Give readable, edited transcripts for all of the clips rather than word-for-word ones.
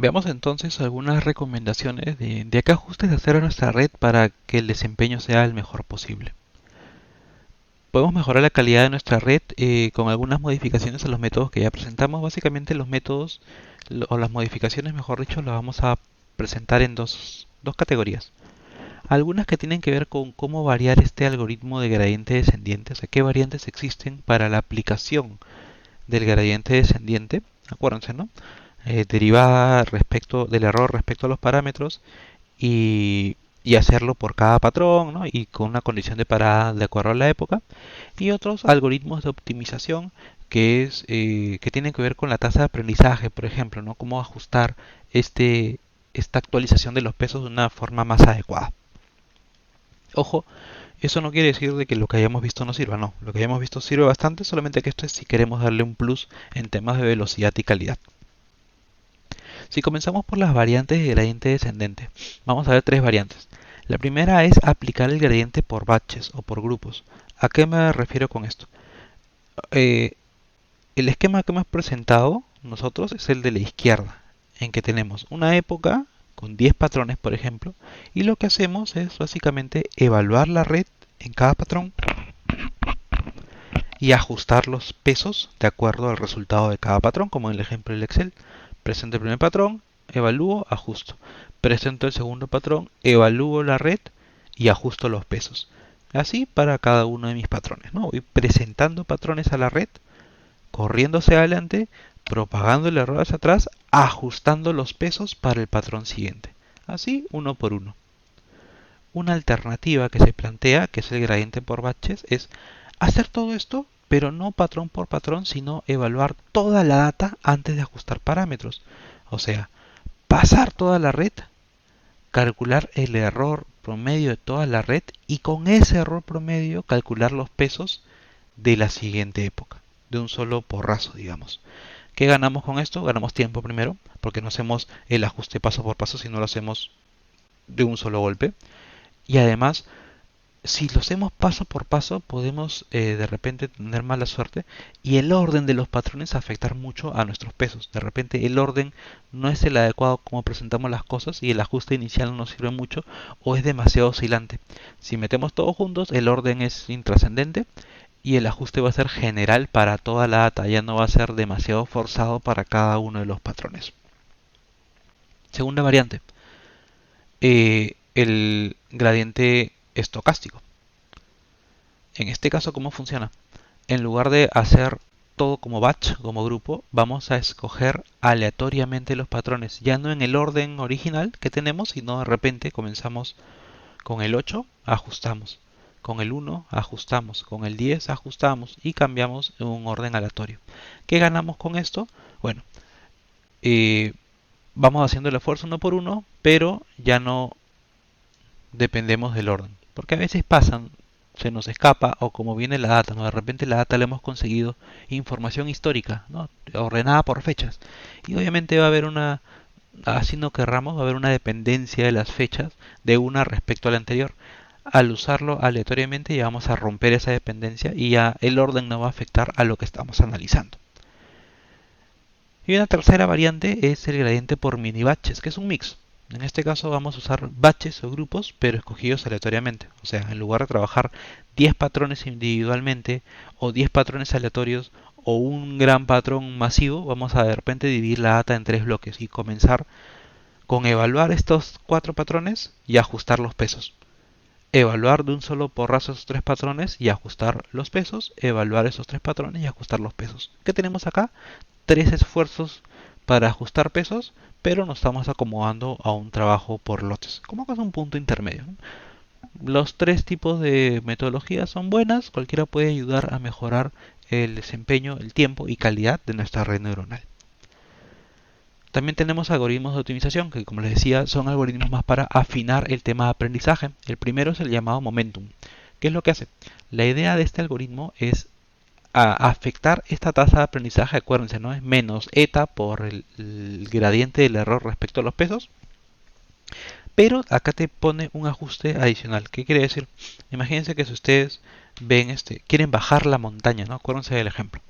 Veamos entonces algunas recomendaciones de qué ajustes hacer a nuestra red para que el desempeño sea el mejor posible. Podemos mejorar la calidad de nuestra red con algunas modificaciones a los métodos que ya presentamos. Básicamente los métodos o las modificaciones, mejor dicho, las vamos a presentar en dos categorías. Algunas que tienen que ver con cómo variar este algoritmo de gradiente descendiente, o sea, qué variantes existen para la aplicación del gradiente descendiente. Acuérdense, ¿no? Derivada respecto del error respecto a los parámetros y hacerlo por cada patrón, ¿no? Y con una condición de parada de acuerdo a la época. Y otros algoritmos de optimización que tienen que ver con la tasa de aprendizaje, por ejemplo, ¿no? Cómo ajustar esta actualización de los pesos de una forma más adecuada. Ojo, eso no quiere decir de que lo que hayamos visto no sirva, no. Lo que hayamos visto sirve bastante, solamente que esto es si queremos darle un plus en temas de velocidad y calidad. Si comenzamos por las variantes de gradiente descendente, vamos a ver tres variantes. La primera es aplicar el gradiente por batches o por grupos. ¿A qué me refiero con esto? Eh, el esquema que hemos presentado nosotros es el de la izquierda, en que tenemos una época con 10 patrones, por ejemplo, y lo que hacemos es básicamente evaluar la red en cada patrón y ajustar los pesos de acuerdo al resultado de cada patrón, como en el ejemplo del Excel. Presento el primer patrón, evalúo, ajusto. Presento el segundo patrón, evalúo la red y ajusto los pesos. Así para cada uno de mis patrones, ¿no? Voy presentando patrones a la red, corriendo hacia adelante, propagando el error hacia atrás, ajustando los pesos para el patrón siguiente. Así uno por uno. Una alternativa que se plantea, que es el gradiente por batches, es hacer todo esto, pero no patrón por patrón, sino evaluar toda la data antes de ajustar parámetros. O sea, pasar toda la red, calcular el error promedio de toda la red y con ese error promedio calcular los pesos de la siguiente época, de un solo porrazo, digamos. ¿Qué ganamos con esto? Ganamos tiempo primero, porque no hacemos el ajuste paso por paso, sino lo hacemos de un solo golpe. Y además, si lo hacemos paso por paso, podemos de repente tener mala suerte y el orden de los patrones afectar mucho a nuestros pesos. De repente el orden no es el adecuado como presentamos las cosas y el ajuste inicial no nos sirve mucho o es demasiado oscilante. Si metemos todos juntos, el orden es intrascendente y el ajuste va a ser general para toda la data, ya no va a ser demasiado forzado para cada uno de los patrones. Segunda variante, el gradiente estocástico. En este caso, ¿cómo funciona? En lugar de hacer todo como batch, como grupo, vamos a escoger aleatoriamente los patrones, ya no en el orden original que tenemos, sino de repente comenzamos con el 8, ajustamos, con el 1, ajustamos, con el 10, ajustamos y cambiamos en un orden aleatorio. ¿Qué ganamos con esto? Bueno, eh, vamos haciendo el esfuerzo uno por uno, pero ya no dependemos del orden. Porque a veces pasan, se nos escapa o como viene la data, ¿no? De repente la data le hemos conseguido información histórica, ¿no? Ordenada por fechas. Y obviamente va a haber una, así no querramos, va a haber una dependencia de las fechas de una respecto a la anterior. Al usarlo aleatoriamente ya vamos a romper esa dependencia y ya el orden no va a afectar a lo que estamos analizando. Y una tercera variante es el gradiente por mini batches, que es un mix. En este caso vamos a usar batches o grupos, pero escogidos aleatoriamente. O sea, en lugar de trabajar 10 patrones individualmente o 10 patrones aleatorios o un gran patrón masivo, vamos a de repente dividir la data en tres bloques y comenzar con evaluar estos cuatro patrones y ajustar los pesos. Evaluar de un solo porrazo esos tres patrones y ajustar los pesos. Evaluar esos tres patrones y ajustar los pesos. ¿Qué tenemos acá? Tres esfuerzos para ajustar pesos, pero nos estamos acomodando a un trabajo por lotes, como que es un punto intermedio. Los tres tipos de metodologías son buenas, cualquiera puede ayudar a mejorar el desempeño, el tiempo y calidad de nuestra red neuronal. También tenemos algoritmos de optimización, que como les decía, son algoritmos más para afinar el tema de aprendizaje. El primero es el llamado momentum. ¿Qué es lo que hace? La idea de este algoritmo es afectar esta tasa de aprendizaje, acuérdense, ¿no? Es menos eta por el gradiente del error respecto a los pesos. Pero acá te pone un ajuste adicional. ¿Qué quiere decir? Imagínense que si ustedes ven quieren bajar la montaña, ¿no? Acuérdense del ejemplo.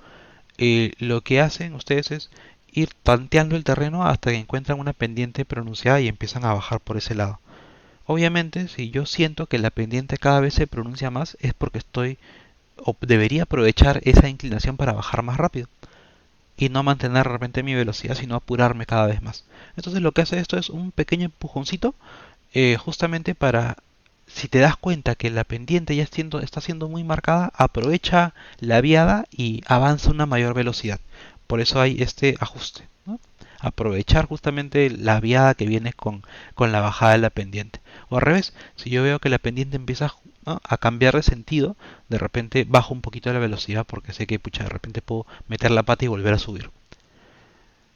Lo que hacen ustedes es ir tanteando el terreno hasta que encuentran una pendiente pronunciada y empiezan a bajar por ese lado. Obviamente, si yo siento que la pendiente cada vez se pronuncia más, es porque estoy o debería aprovechar esa inclinación para bajar más rápido y no mantener de repente mi velocidad, sino apurarme cada vez más. Entonces lo que hace esto es un pequeño empujoncito, justamente para, si te das cuenta que la pendiente ya está siendo muy marcada, aprovecha la viada y avanza a una mayor velocidad. Por eso hay este ajuste, ¿no? Aprovechar justamente la viada que viene con la bajada de la pendiente. O al revés, si yo veo que la pendiente empieza, ¿no?, a cambiar de sentido, de repente bajo un poquito la velocidad porque sé que pucha, de repente puedo meter la pata y volver a subir.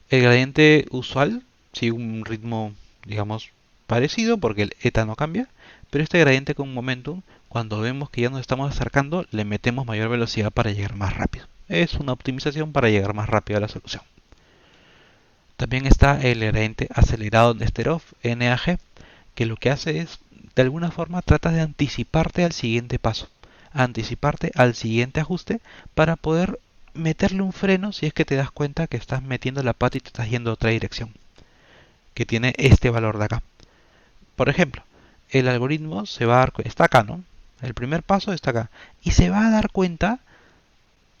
El gradiente usual sigue un ritmo, digamos, parecido porque el eta no cambia, pero este gradiente con momentum, cuando vemos que ya nos estamos acercando, le metemos mayor velocidad para llegar más rápido. Es una optimización para llegar más rápido a la solución. También está el gradiente acelerado de Nesterov, NAG, que lo que hace es, de alguna forma, trata de anticiparte al siguiente paso, anticiparte al siguiente ajuste para poder meterle un freno si es que te das cuenta que estás metiendo la pata y te estás yendo a otra dirección, que tiene este valor de acá. Por ejemplo, el algoritmo se va a dar cuenta, está acá, ¿no? El primer paso está acá, y se va a dar cuenta,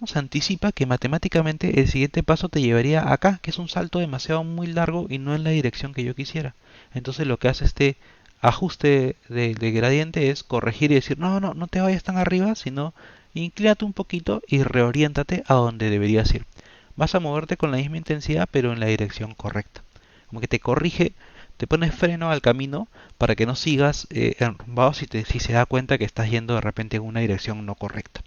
se anticipa que matemáticamente el siguiente paso te llevaría acá, que es un salto demasiado muy largo y no en la dirección que yo quisiera. Entonces lo que hace este ajuste de gradiente es corregir y decir, no, no, no te vayas tan arriba, sino inclínate un poquito y reoriéntate a donde deberías ir. Vas a moverte con la misma intensidad, pero en la dirección correcta. Como que te corrige, te pones freno al camino para que no sigas enrumbado si se da cuenta que estás yendo de repente en una dirección no correcta,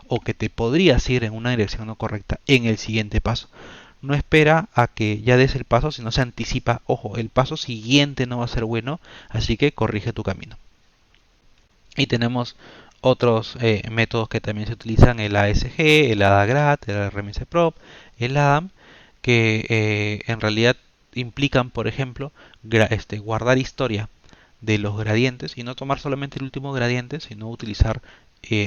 o que te podrías ir en una dirección no correcta en el siguiente paso. No espera a que ya des el paso, sino se anticipa, ojo, el paso siguiente no va a ser bueno, así que corrige tu camino. Y tenemos otros métodos que también se utilizan, el ASG, el ADAGRAD, el RMSPROP, el ADAM, que en realidad implican, por ejemplo, guardar historia de los gradientes y no tomar solamente el último gradiente, sino utilizar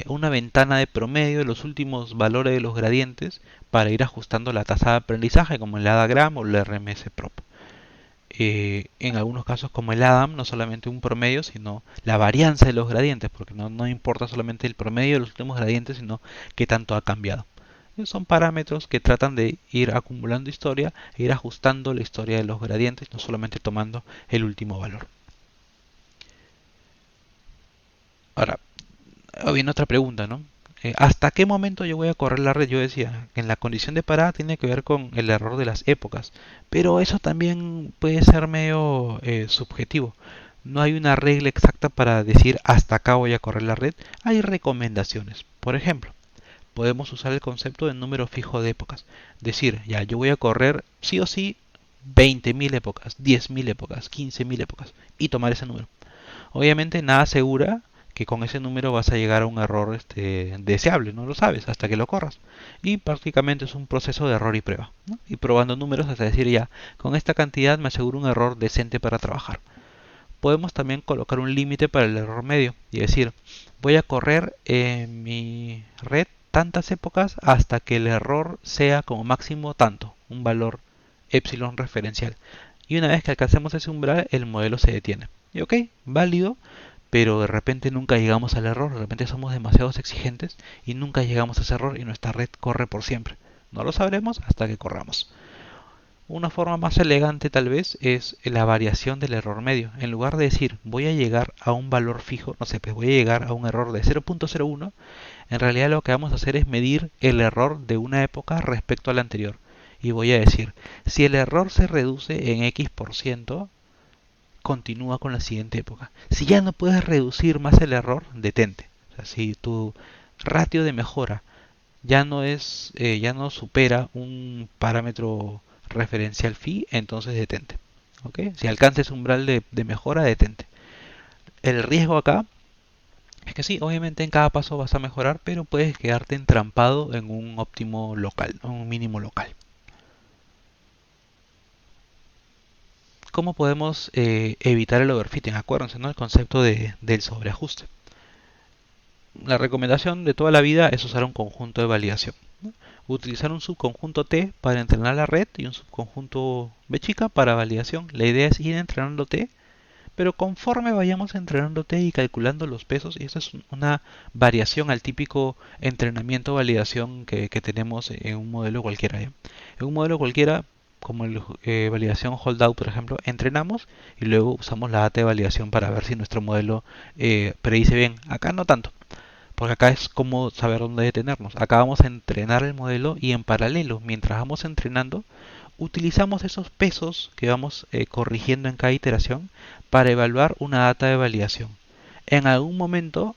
una ventana de promedio de los últimos valores de los gradientes para ir ajustando la tasa de aprendizaje, como el ADAGRAM o el RMSPROP. En algunos casos, como el ADAM, no solamente un promedio, sino la varianza de los gradientes, porque no importa solamente el promedio de los últimos gradientes, sino qué tanto ha cambiado. Son parámetros que tratan de ir acumulando historia e ir ajustando la historia de los gradientes, no solamente tomando el último valor. Ahora, viene otra pregunta, ¿no? ¿Hasta qué momento yo voy a correr la red? Yo decía, en la condición de parada tiene que ver con el error de las épocas, pero eso también puede ser medio subjetivo. No hay una regla exacta para decir hasta acá voy a correr la red. Hay recomendaciones. Por ejemplo, podemos usar el concepto de número fijo de épocas. Decir, ya, yo voy a correr sí o sí 20.000 épocas, 10.000 épocas, 15.000 épocas y tomar ese número. Obviamente nada asegura que con ese número vas a llegar a un error deseable, no lo sabes hasta que lo corras. Y prácticamente es un proceso de error y prueba, ¿no? Y probando números hasta decir ya, con esta cantidad me aseguro un error decente para trabajar. Podemos también colocar un límite para el error medio y decir, voy a correr en mi red tantas épocas hasta que el error sea como máximo tanto, un valor epsilon referencial. Y una vez que alcancemos ese umbral, el modelo se detiene. Y ok, válido, pero de repente nunca llegamos al error, de repente somos demasiados exigentes y nunca llegamos a ese error y nuestra red corre por siempre. No lo sabremos hasta que corramos. Una forma más elegante tal vez es la variación del error medio. En lugar de decir voy a llegar a un valor fijo, no sé, pues voy a llegar a un error de 0.01, en realidad lo que vamos a hacer es medir el error de una época respecto a la anterior. Y voy a decir, si el error se reduce en X%, continúa con la siguiente época. Si ya no puedes reducir más el error, detente. O sea, si tu ratio de mejora ya no supera un parámetro referencial phi, entonces detente. ¿Okay? Si alcances umbral de mejora, detente. El riesgo acá es que sí, obviamente en cada paso vas a mejorar, pero puedes quedarte entrampado en un óptimo local, un mínimo local. ¿Cómo podemos evitar el overfitting? Acuérdense, ¿no?, el concepto del sobreajuste. La recomendación de toda la vida es usar un conjunto de validación. ¿no? Utilizar un subconjunto T para entrenar la red y un subconjunto B chica para validación. La idea es ir entrenando T, pero conforme vayamos entrenando T y calculando los pesos, y esa es una variación al típico entrenamiento-validación que tenemos en un modelo cualquiera, ¿ya? En un modelo cualquiera, como el validación holdout, por ejemplo, entrenamos y luego usamos la data de validación para ver si nuestro modelo predice bien. Acá no tanto, porque acá es como saber dónde detenernos. Acá vamos a entrenar el modelo y en paralelo, mientras vamos entrenando, utilizamos esos pesos que vamos corrigiendo en cada iteración para evaluar una data de validación. En algún momento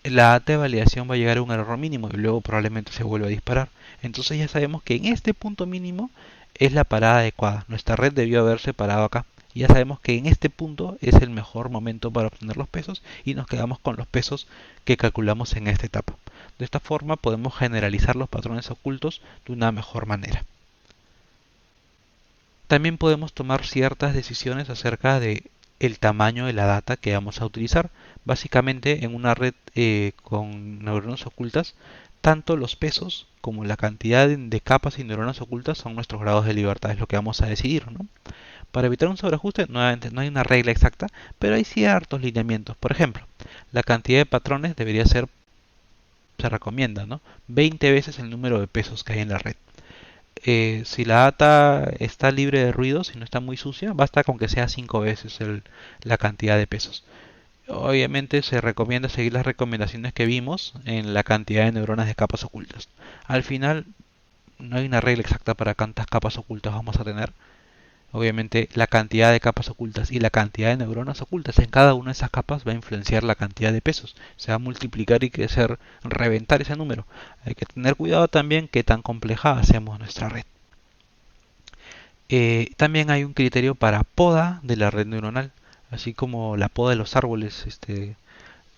la data de validación va a llegar a un error mínimo y luego probablemente se vuelva a disparar. Entonces ya sabemos que en este punto mínimo es la parada adecuada. Nuestra red debió haberse parado acá. Y ya sabemos que en este punto es el mejor momento para obtener los pesos y nos quedamos con los pesos que calculamos en esta etapa. De esta forma podemos generalizar los patrones ocultos de una mejor manera. También podemos tomar ciertas decisiones acerca de el tamaño de la data que vamos a utilizar. Básicamente en una red con neuronas ocultas, tanto los pesos como la cantidad de capas y neuronas ocultas son nuestros grados de libertad, es lo que vamos a decidir, ¿no? Para evitar un sobreajuste, nuevamente no hay una regla exacta, pero hay ciertos lineamientos. Por ejemplo, la cantidad de patrones debería ser, se recomienda, ¿no? 20 veces el número de pesos que hay en la red. Si la data está libre de ruidos y no está muy sucia, basta con que sea 5 veces la cantidad de pesos. Obviamente se recomienda seguir las recomendaciones que vimos en la cantidad de neuronas de capas ocultas. Al final no hay una regla exacta para cuántas capas ocultas vamos a tener. Obviamente la cantidad de capas ocultas y la cantidad de neuronas ocultas en cada una de esas capas va a influenciar la cantidad de pesos. Se va a multiplicar y crecer, reventar ese número. Hay que tener cuidado también qué tan compleja hacemos nuestra red. También hay un criterio para poda de la red neuronal, así como la poda de los árboles,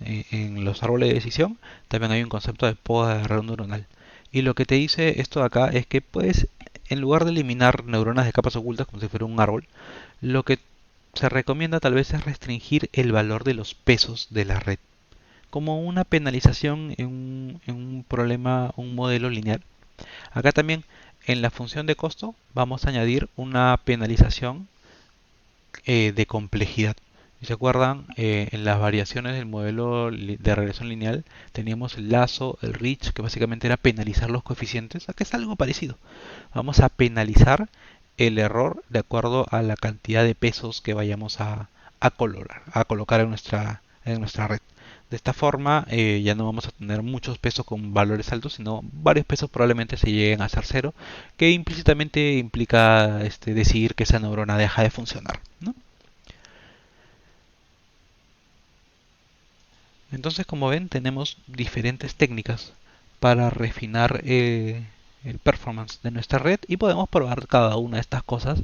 en los árboles de decisión, también hay un concepto de poda de red neuronal. Y lo que te dice esto de acá es que puedes, en lugar de eliminar neuronas de capas ocultas como si fuera un árbol, lo que se recomienda tal vez es restringir el valor de los pesos de la red, como una penalización en un problema, un modelo lineal. Acá también en la función de costo vamos a añadir una penalización de complejidad. Si se acuerdan, en las variaciones del modelo de regresión lineal teníamos el lazo, el reach, que básicamente era penalizar los coeficientes. Acá es algo parecido. Vamos a penalizar el error de acuerdo a la cantidad de pesos que vayamos a colocar en nuestra red. De esta forma ya no vamos a tener muchos pesos con valores altos, sino varios pesos probablemente se lleguen a ser cero, que implícitamente implica decidir que esa neurona deja de funcionar, ¿no? Entonces, como ven, tenemos diferentes técnicas para refinar el performance de nuestra red y podemos probar cada una de estas cosas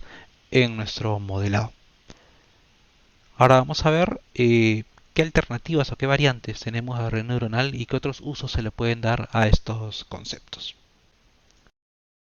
en nuestro modelado. Ahora vamos a ver qué alternativas o qué variantes tenemos de red neuronal y qué otros usos se le pueden dar a estos conceptos.